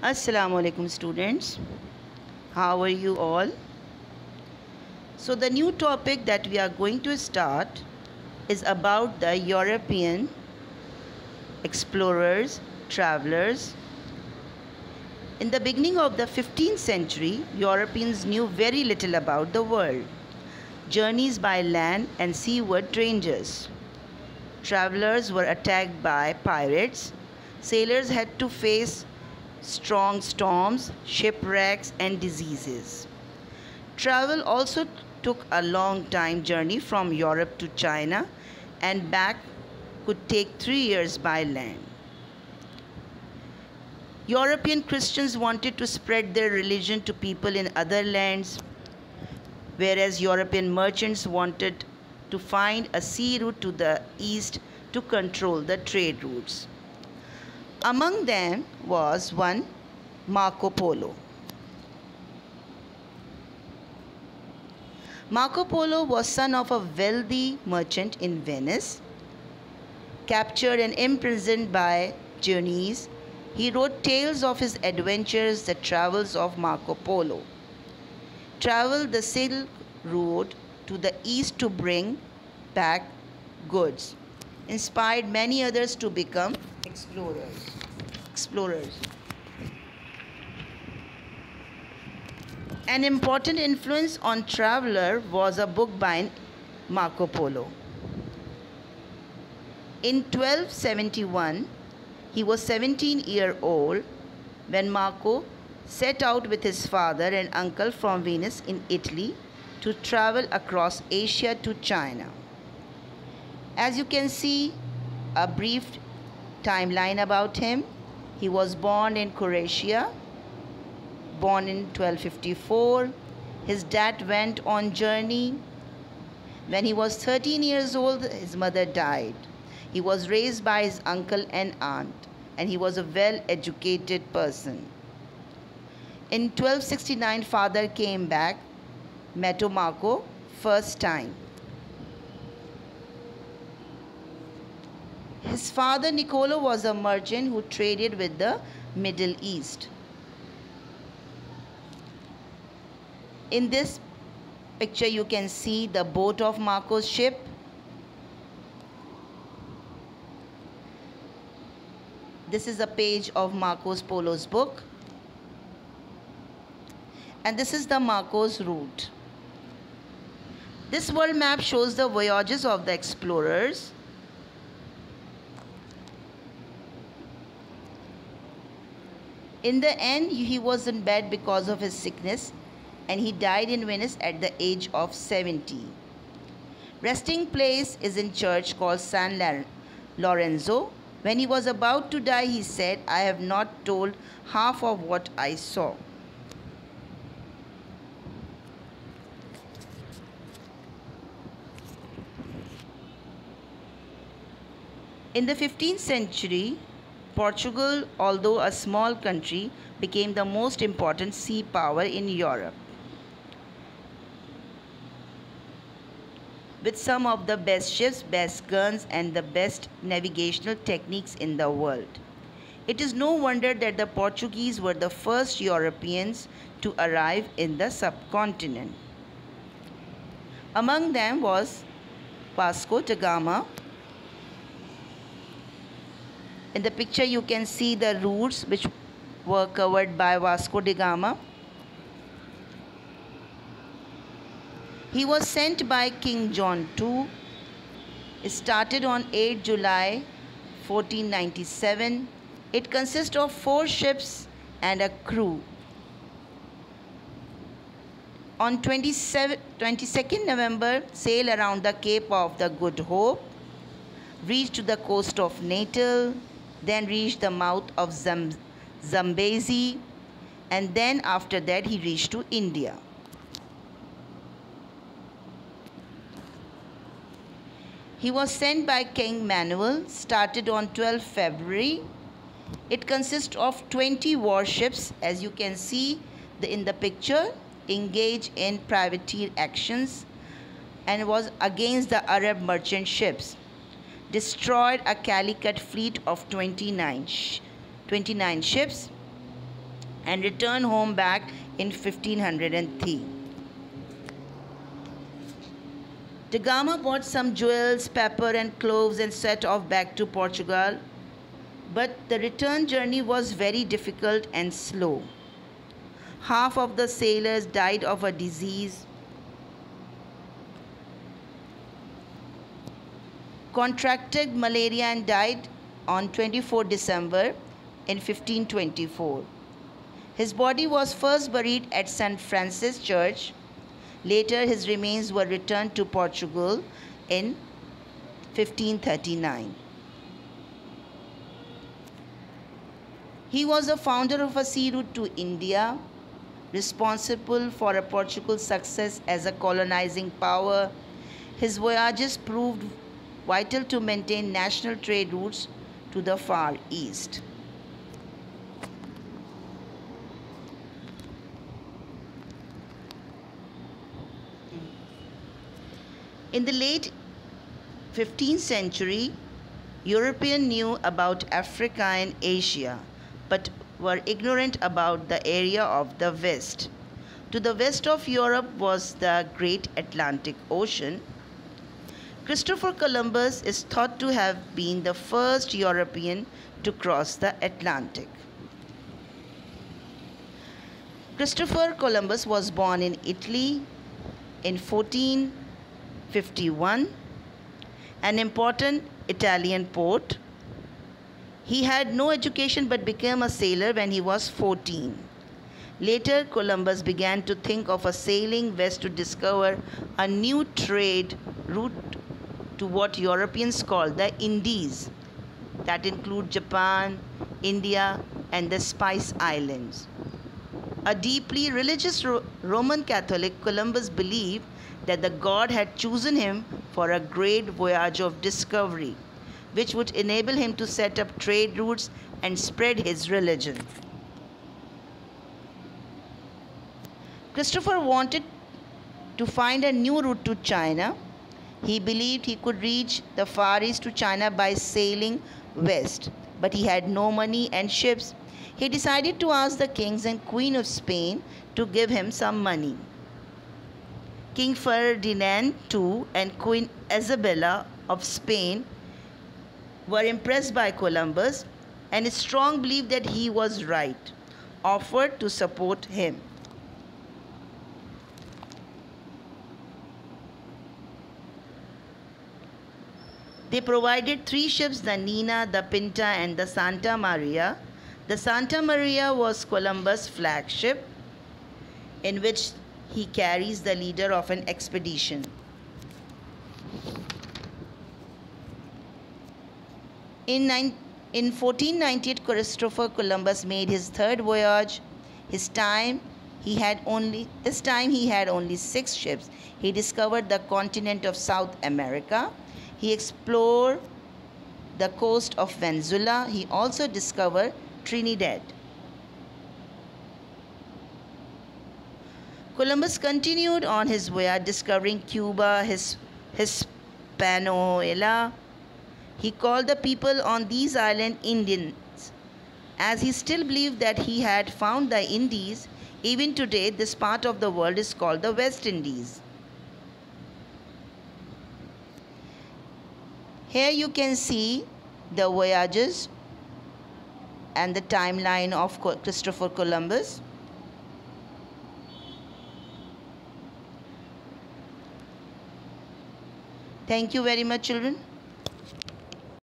Assalamu alaikum students. How are you all? So the new topic that we are going to start is about the European explorers, travelers. In the beginning of the 15th century, Europeans knew very little about the world. Journeys by land and sea were dangerous. Travelers were attacked by pirates. Sailors had to face strong storms, shipwrecks, and diseases. Travel also took a long time journey from Europe to China and back could take 3 years by land. European Christians wanted to spread their religion to people in other lands, whereas European merchants wanted to find a sea route to the east to control the trade routes. Among them was one Marco Polo. Marco Polo was son of a wealthy merchant in Venice. Captured and imprisoned by Genoese, he wrote tales of his adventures, the travels of Marco Polo. Traveled the Silk Road to the east to bring back goods. Inspired many others to become explorers. An important influence on traveler was a book by Marco Polo. In 1271, he was 17-year old when Marco set out with his father and uncle from Venice in Italy to travel across Asia to China. As you can see, a brief timeline about him. He was born in Croatia, born in 1254. His dad went on journey. When he was 13 years old, his mother died. He was raised by his uncle and aunt, and he was a well-educated person. In 1269, father came back, met Marco first time. His father, Niccolo, was a merchant who traded with the Middle East. In this picture, you can see the boat of Marco's ship. This is a page of Marco's Polo's book. And this is the Marco's route. This world map shows the voyages of the explorers. In the end, he was in bed because of his sickness, and he died in Venice at the age of 70. Resting place is in church called San Lorenzo. When he was about to die, he said, "I have not told half of what I saw." In the 15th century, Portugal, although a small country, became the most important sea power in Europe, with some of the best ships, best guns, and the best navigational techniques in the world. It is no wonder that the Portuguese were the first Europeans to arrive in the subcontinent. Among them was Vasco da Gama. In the picture, you can see the routes which were covered by Vasco da Gama. He was sent by King John II. It started on 8 July 1497. It consists of 4 ships and a crew. On 22nd November, sailed around the Cape of the Good Hope, reached to the coast of Natal, then reached the mouth of Zambezi, and then after that he reached to India. He was sent by King Manuel, started on 12 February. It consists of 20 warships, as you can see in the picture, engaged in privateer actions, and was against the Arab merchant ships. Destroyed a Calicut fleet of 29 ships, and returned home back in 1503. Da Gama bought some jewels, pepper and cloves and set off back to Portugal, but the return journey was very difficult and slow. Half of the sailors died of a disease, contracted malaria and died on 24 December in 1524. His body was first buried at St. Francis Church. Later, his remains were returned to Portugal in 1539. He was the founder of a sea route to India, responsible for Portugal's success as a colonizing power. His voyages proved vital to maintain national trade routes to the Far East. In the late 15th century, Europeans knew about Africa and Asia, but were ignorant about the area of the West. To the west of Europe was the great Atlantic Ocean. Christopher Columbus is thought to have been the first European to cross the Atlantic. Christopher Columbus was born in Italy in 1451, an important Italian port. He had no education but became a sailor when he was 14. Later, Columbus began to think of a sailing west to discover a new trade route to what Europeans call the Indies, that include Japan, India, and the Spice Islands. A deeply religious Roman Catholic, Columbus believed that the God had chosen him for a great voyage of discovery, which would enable him to set up trade routes and spread his religion. Christopher wanted to find a new route to China. He believed he could reach the Far East to China by sailing west, but he had no money and ships. He decided to ask the kings and queen of Spain to give him some money. King Ferdinand II and Queen Isabella of Spain were impressed by Columbus and a strong belief that he was right, offered to support him. They provided 3 ships, the Nina, the Pinta, and the Santa Maria. The Santa Maria was Columbus' flagship, in which he carries the leader of an expedition. In 1498, Christopher Columbus made his third voyage. This time he had only 6 ships. He discovered the continent of South America. He explored the coast of Venezuela. He also discovered Trinidad. Columbus continued on his voyage, discovering Cuba, Hispaniola. He called the people on these islands Indians, as he still believed that he had found the Indies. Even today, this part of the world is called the West Indies. Here you can see the voyages and the timeline of Christopher Columbus. Thank you very much, children.